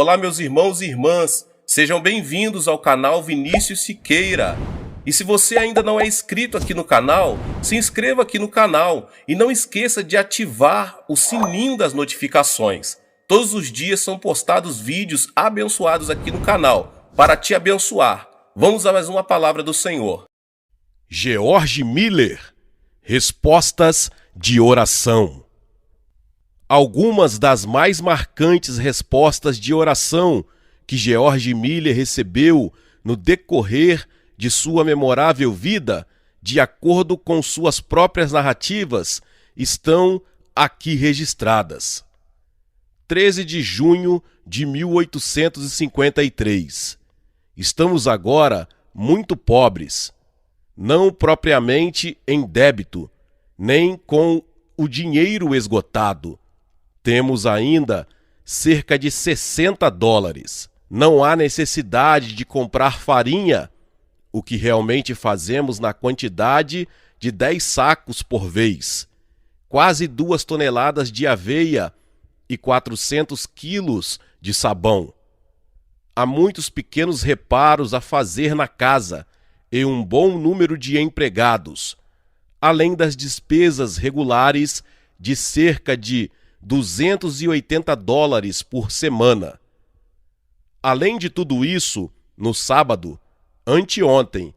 Olá, meus irmãos e irmãs, sejam bem-vindos ao canal Vinícius Siqueira. E se você ainda não é inscrito aqui no canal, se inscreva aqui no canal e não esqueça de ativar o sininho das notificações. Todos os dias são postados vídeos abençoados aqui no canal, para te abençoar. Vamos a mais uma palavra do Senhor. George Miller, respostas de oração. Algumas das mais marcantes respostas de oração que George Miller recebeu no decorrer de sua memorável vida, de acordo com suas próprias narrativas, estão aqui registradas. 13 de junho de 1853. Estamos agora muito pobres, não propriamente em débito, nem com o dinheiro esgotado. Temos ainda cerca de $60. Não há necessidade de comprar farinha, o que realmente fazemos na quantidade de 10 sacos por vez, quase 2 toneladas de aveia e 400 quilos de sabão. Há muitos pequenos reparos a fazer na casa e um bom número de empregados, além das despesas regulares de cerca de $280 por semana. Além de tudo isso, no sábado, anteontem,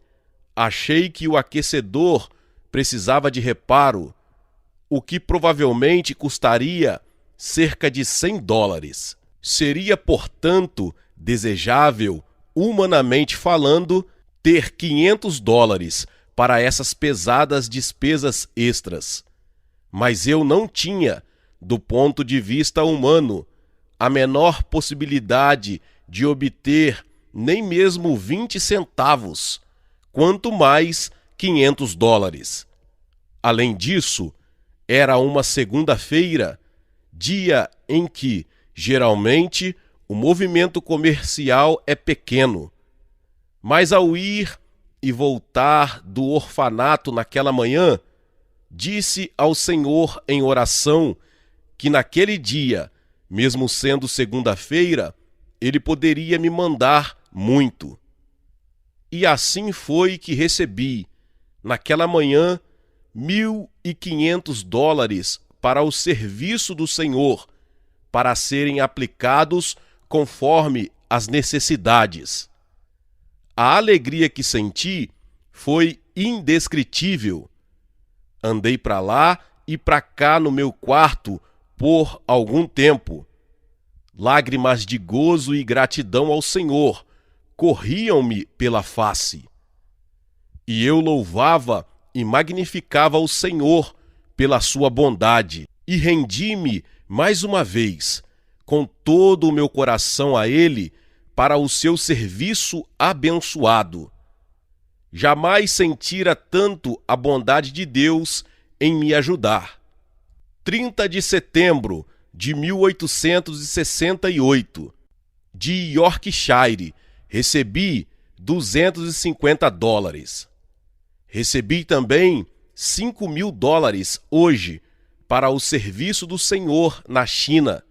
achei que o aquecedor precisava de reparo, o que provavelmente custaria cerca de $100. Seria, portanto, desejável, humanamente falando, ter $500 para essas pesadas despesas extras. Mas eu não tinha, do ponto de vista humano, a menor possibilidade de obter nem mesmo 20 centavos, quanto mais $500. Além disso, era uma segunda-feira, dia em que, geralmente, o movimento comercial é pequeno. Mas ao ir e voltar do orfanato naquela manhã, disse ao Senhor em oração que naquele dia, mesmo sendo segunda-feira, ele poderia me mandar muito. E assim foi que recebi, naquela manhã, $1.500 para o serviço do Senhor, para serem aplicados conforme as necessidades. A alegria que senti foi indescritível. Andei para lá e para cá no meu quarto por algum tempo. Lágrimas de gozo e gratidão ao Senhor corriam-me pela face. E eu louvava e magnificava o Senhor pela sua bondade e rendi-me mais uma vez, com todo o meu coração a Ele, para o seu serviço abençoado. Jamais sentira tanto a bondade de Deus em me ajudar. 30 de setembro de 1868, de Yorkshire, recebi $250. Recebi também $5.000 hoje para o serviço do Senhor na China.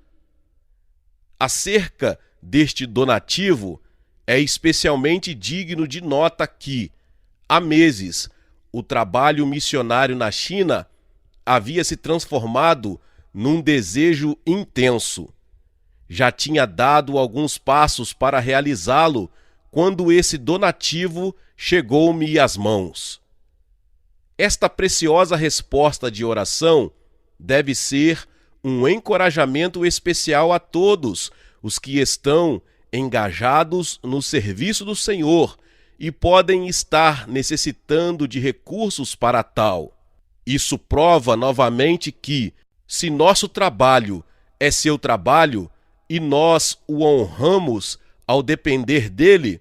Acerca deste donativo, é especialmente digno de nota que, há meses, o trabalho missionário na China havia se transformado num desejo intenso. Já tinha dado alguns passos para realizá-lo quando esse donativo chegou-me às mãos. Esta preciosa resposta de oração deve ser um encorajamento especial a todos os que estão engajados no serviço do Senhor e podem estar necessitando de recursos para tal. Isso prova novamente que, se nosso trabalho é seu trabalho e nós o honramos ao depender dele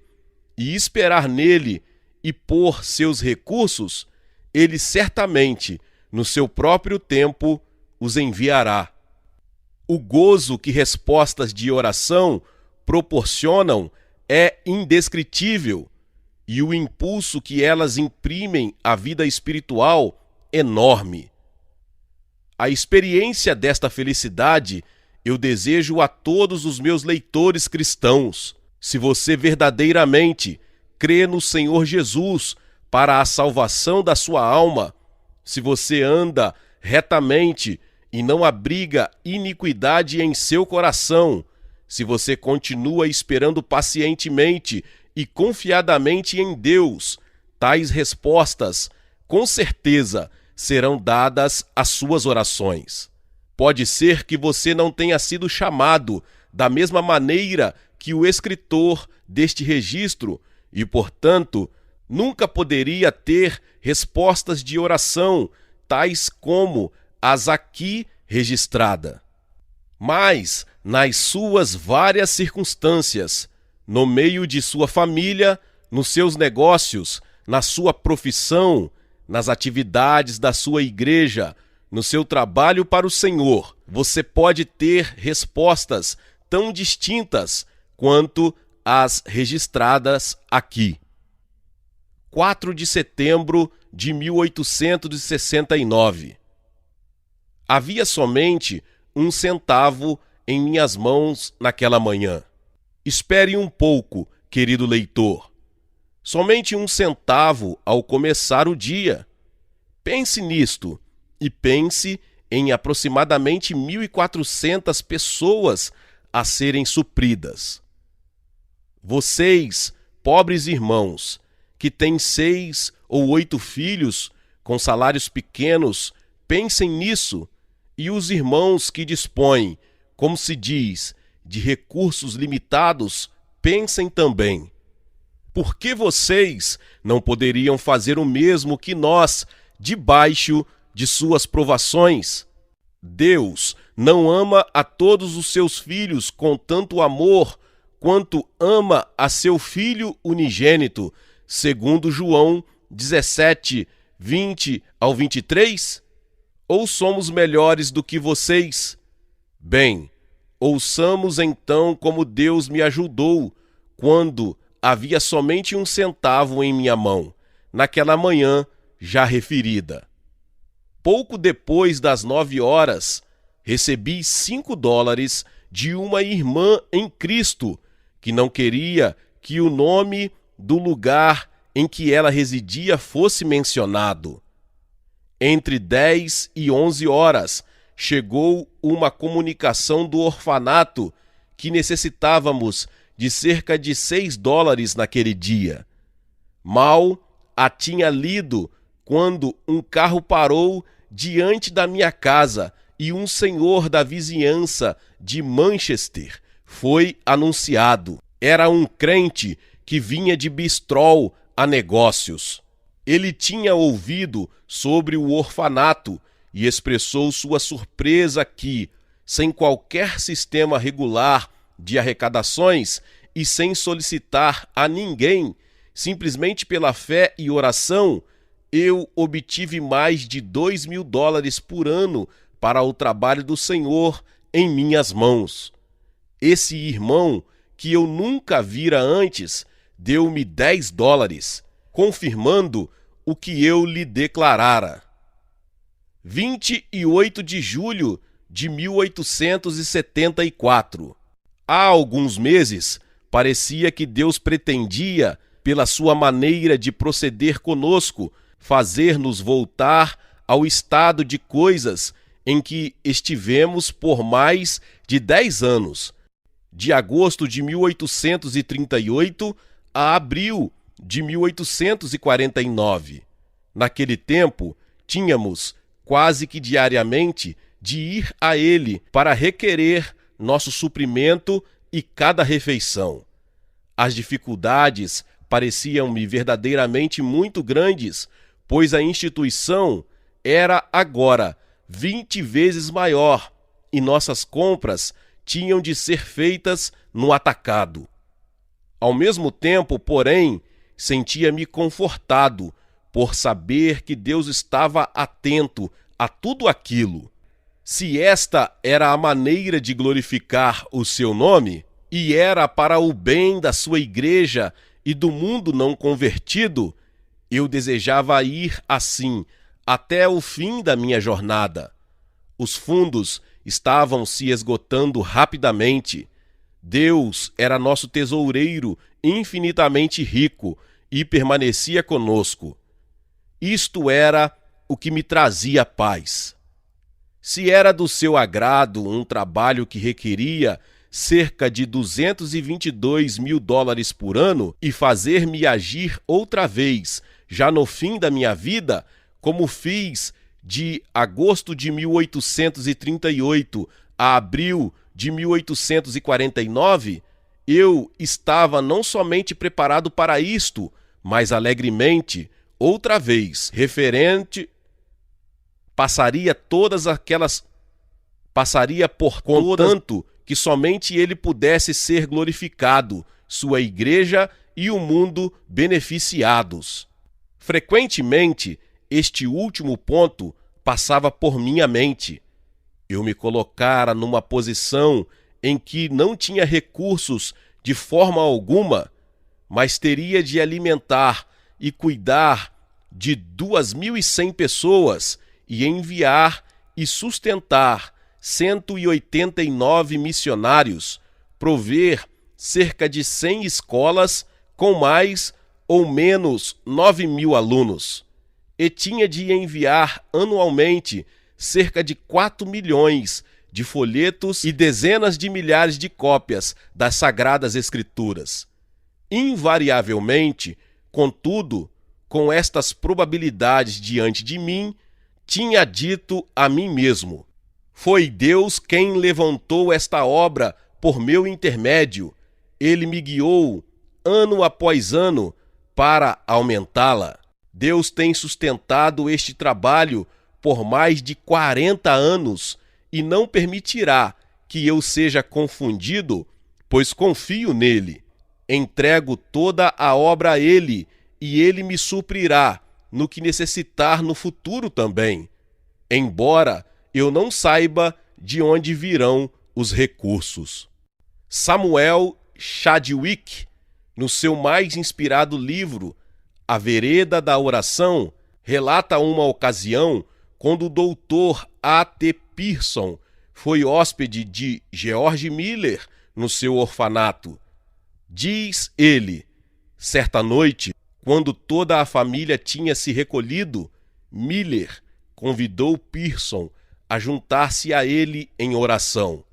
e esperar nele e por seus recursos, ele certamente, no seu próprio tempo, os enviará. O gozo que respostas de oração proporcionam é indescritível, e o impulso que elas imprimem à vida espiritual enorme. A experiência desta felicidade eu desejo a todos os meus leitores cristãos: se você verdadeiramente crê no Senhor Jesus para a salvação da sua alma, se você anda retamente e não abriga iniquidade em seu coração, se você continua esperando pacientemente e confiadamente em Deus, tais respostas, com certeza, serão dadas às suas orações. Pode ser que você não tenha sido chamado da mesma maneira que o escritor deste registro e, portanto, nunca poderia ter respostas de oração, tais como as aqui registradas. Mas, nas suas várias circunstâncias, no meio de sua família, nos seus negócios, na sua profissão, nas atividades da sua igreja, no seu trabalho para o Senhor, você pode ter respostas tão distintas quanto as registradas aqui. 4 de setembro de 1869. Havia somente 1 centavo em minhas mãos naquela manhã. Espere um pouco, querido leitor. Somente 1 centavo ao começar o dia. Pense nisto e pense em aproximadamente 1.400 pessoas a serem supridas. Vocês, pobres irmãos, que têm 6 ou 8 filhos com salários pequenos, pensem nisso, e os irmãos que dispõem, como se diz, de recursos limitados, pensem também. Por que vocês não poderiam fazer o mesmo que nós, debaixo de suas provações? Deus não ama a todos os seus filhos com tanto amor quanto ama a seu Filho unigênito, segundo João 17, 20 ao 23? Ou somos melhores do que vocês? Bem, ouçamos então como Deus me ajudou quando havia somente 1 centavo em minha mão, naquela manhã já referida. Pouco depois das 9 horas, recebi $5 de uma irmã em Cristo, que não queria que o nome do lugar em que ela residia fosse mencionado. Entre 10 e 11 horas, chegou uma comunicação do orfanato que necessitávamos de cerca de $6 naquele dia. Mal a tinha lido quando um carro parou diante da minha casa e um senhor da vizinhança de Manchester foi anunciado. Era um crente que vinha de Bristol a negócios. Ele tinha ouvido sobre o orfanato e expressou sua surpresa que, sem qualquer sistema regular de arrecadações e sem solicitar a ninguém, simplesmente pela fé e oração, eu obtive mais de $2.000 por ano para o trabalho do Senhor em minhas mãos. Esse irmão, que eu nunca vira antes, deu-me $10, confirmando o que eu lhe declarara. 28 de julho de 1874. Há alguns meses, parecia que Deus pretendia, pela sua maneira de proceder conosco, fazer-nos voltar ao estado de coisas em que estivemos por mais de 10 anos, de agosto de 1838 a abril de 1849. Naquele tempo, tínhamos quase que diariamente de ir a ele para requerer nosso suprimento e cada refeição. As dificuldades pareciam-me verdadeiramente muito grandes, pois a instituição era agora 20 vezes maior e nossas compras tinham de ser feitas no atacado. Ao mesmo tempo, porém, sentia-me confortado por saber que Deus estava atento a tudo aquilo. Se esta era a maneira de glorificar o seu nome, e era para o bem da sua igreja e do mundo não convertido, eu desejava ir assim até o fim da minha jornada. Os fundos estavam se esgotando rapidamente. Deus era nosso tesoureiro infinitamente rico e permanecia conosco. Isto era o que me trazia paz. Se era do seu agrado um trabalho que requeria cerca de $222 mil por ano e fazer-me agir outra vez, já no fim da minha vida, como fiz de agosto de 1838 a abril de 1849, eu estava não somente preparado para isto, mas alegremente, outra vez, passaria por contanto que somente ele pudesse ser glorificado, sua igreja e o mundo beneficiados. Frequentemente, este último ponto passava por minha mente. Eu me colocara numa posição em que não tinha recursos de forma alguma, mas teria de alimentar e cuidar de 2.100 pessoas e enviar e sustentar 189 missionários, prover cerca de 100 escolas com mais ou menos 9.000 alunos, e tinha de enviar anualmente cerca de 4 milhões de folhetos e dezenas de milhares de cópias das Sagradas Escrituras. Invariavelmente, contudo, com estas probabilidades diante de mim, tinha dito a mim mesmo: foi Deus quem levantou esta obra por meu intermédio. Ele me guiou, ano após ano, para aumentá-la. Deus tem sustentado este trabalho por mais de 40 anos e não permitirá que eu seja confundido, pois confio nele. Entrego toda a obra a ele e ele me suprirá no que necessitar no futuro também, embora eu não saiba de onde virão os recursos. Samuel Chadwick, no seu mais inspirado livro, A Vereda da Oração, relata uma ocasião quando o doutor A.T. Pierson foi hóspede de George Miller no seu orfanato. Diz ele: certa noite, quando toda a família tinha se recolhido, Miller convidou Pierson a juntar-se a ele em oração.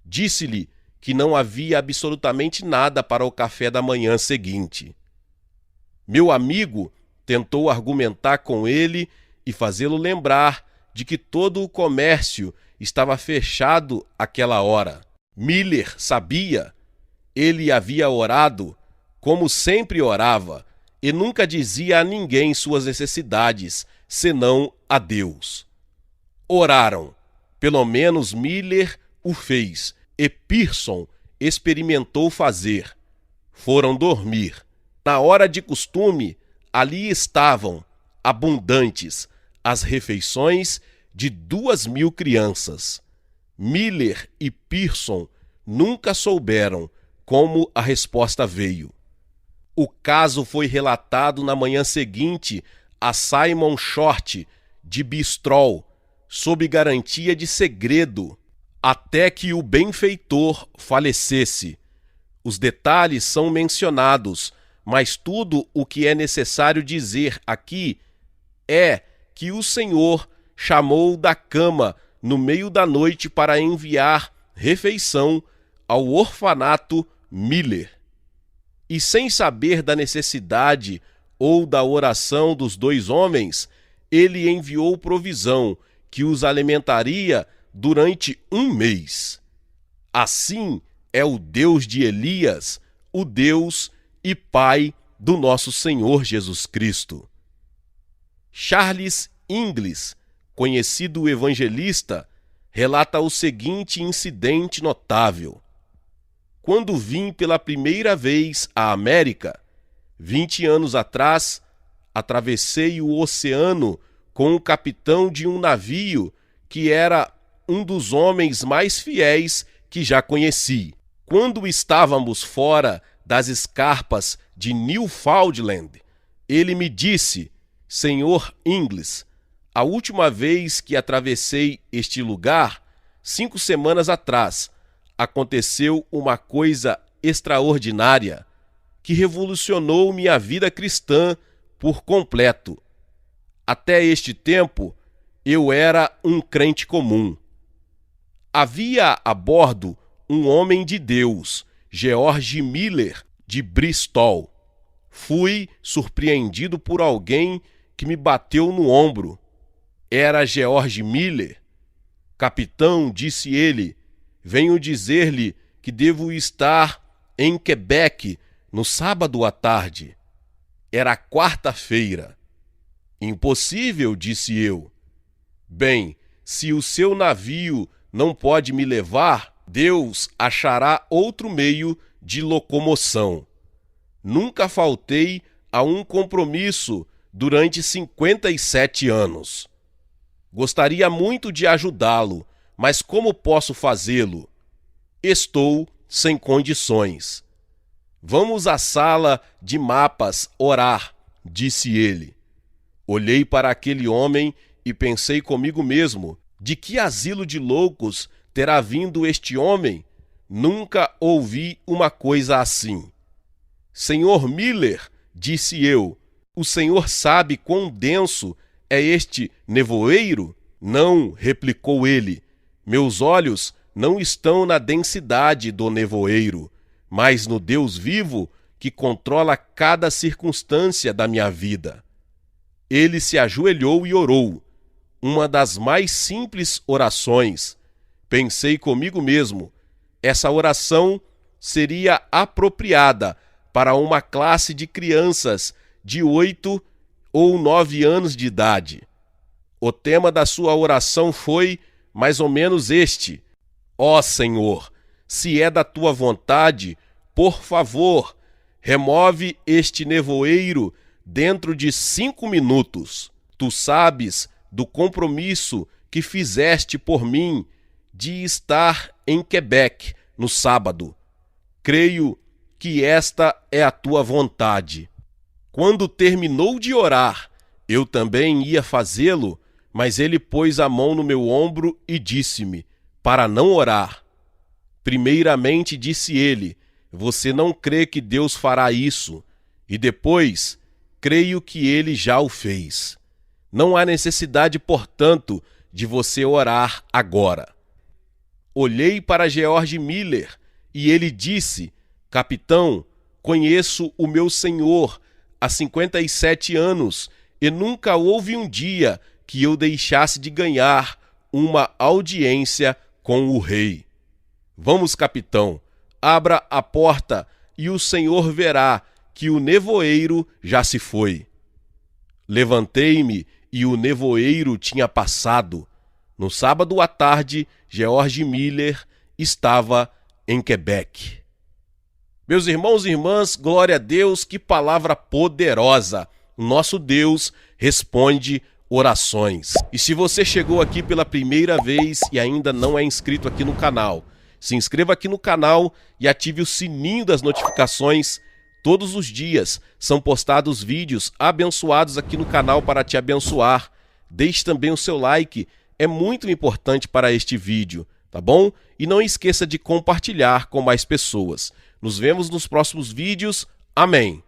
Disse-lhe que não havia absolutamente nada para o café da manhã seguinte. Meu amigo tentou argumentar com ele e fazê-lo lembrar de que todo o comércio estava fechado àquela hora. Miller sabia. Ele havia orado, como sempre orava, e nunca dizia a ninguém suas necessidades, senão a Deus. Oraram. Pelo menos Miller o fez, e Pierson experimentou fazer. Foram dormir. Na hora de costume, ali estavam, abundantes, as refeições de 2.000 crianças. Miller e Pierson nunca souberam como a resposta veio. O caso foi relatado na manhã seguinte a Simon Short, de Bristol, sob garantia de segredo, até que o benfeitor falecesse. Os detalhes são mencionados, mas tudo o que é necessário dizer aqui é que o Senhor chamou da cama no meio da noite para enviar refeição ao orfanato Miller. E sem saber da necessidade ou da oração dos dois homens, ele enviou provisão que os alimentaria durante 1 mês. Assim é o Deus de Elias, o Deus e Pai do nosso Senhor Jesus Cristo. Charles Inglis, conhecido evangelista, relata o seguinte incidente notável. Quando vim pela primeira vez à América, 20 anos atrás, atravessei o oceano com o capitão de um navio que era um dos homens mais fiéis que já conheci. Quando estávamos fora das escarpas de Newfoundland, ele me disse: Senhor Inglis, a última vez que atravessei este lugar, 5 semanas atrás, aconteceu uma coisa extraordinária que revolucionou minha vida cristã por completo. Até este tempo, eu era um crente comum. Havia a bordo um homem de Deus, George Miller, de Bristol. Fui surpreendido por alguém que me bateu no ombro. Era George Miller. Capitão, disse ele, venho dizer-lhe que devo estar em Quebec no sábado à tarde. Era quarta-feira. Impossível, disse eu. Bem, se o seu navio não pode me levar, Deus achará outro meio de locomoção. Nunca faltei a um compromisso durante 57 anos. Gostaria muito de ajudá-lo, mas como posso fazê-lo? Estou sem condições. Vamos à sala de mapas orar, disse ele. Olhei para aquele homem e pensei comigo mesmo, de que asilo de loucos terá vindo este homem? Nunca ouvi uma coisa assim. Senhor Miller, disse eu, o senhor sabe quão denso é este nevoeiro? Não, replicou ele, meus olhos não estão na densidade do nevoeiro, mas no Deus vivo que controla cada circunstância da minha vida. Ele se ajoelhou e orou, uma das mais simples orações. Pensei comigo mesmo, essa oração seria apropriada para uma classe de crianças de 8 ou 9 anos de idade. O tema da sua oração foi mais ou menos este: ó Senhor, se é da tua vontade, por favor, remove este nevoeiro dentro de 5 minutos. Tu sabes do compromisso que fizeste por mim de estar em Quebec no sábado. Creio que esta é a tua vontade. Quando terminou de orar, eu também ia fazê-lo, mas ele pôs a mão no meu ombro e disse-me, para não orar. Primeiramente, disse ele, você não crê que Deus fará isso, e depois, creio que ele já o fez. Não há necessidade, portanto, de você orar agora. Olhei para George Miller e ele disse, capitão, conheço o meu senhor há 57 anos e nunca houve um dia que eu deixasse de ganhar uma audiência com o rei. Vamos, capitão, abra a porta e o senhor verá que o nevoeiro já se foi. Levantei-me e o nevoeiro tinha passado. No sábado à tarde, George Miller estava em Quebec. Meus irmãos e irmãs, glória a Deus, que palavra poderosa. Nosso Deus responde orações. E se você chegou aqui pela primeira vez e ainda não é inscrito aqui no canal, se inscreva aqui no canal e ative o sininho das notificações. Todos os dias são postados vídeos abençoados aqui no canal para te abençoar. Deixe também o seu like, é muito importante para este vídeo, tá bom? E não esqueça de compartilhar com mais pessoas. Nos vemos nos próximos vídeos. Amém.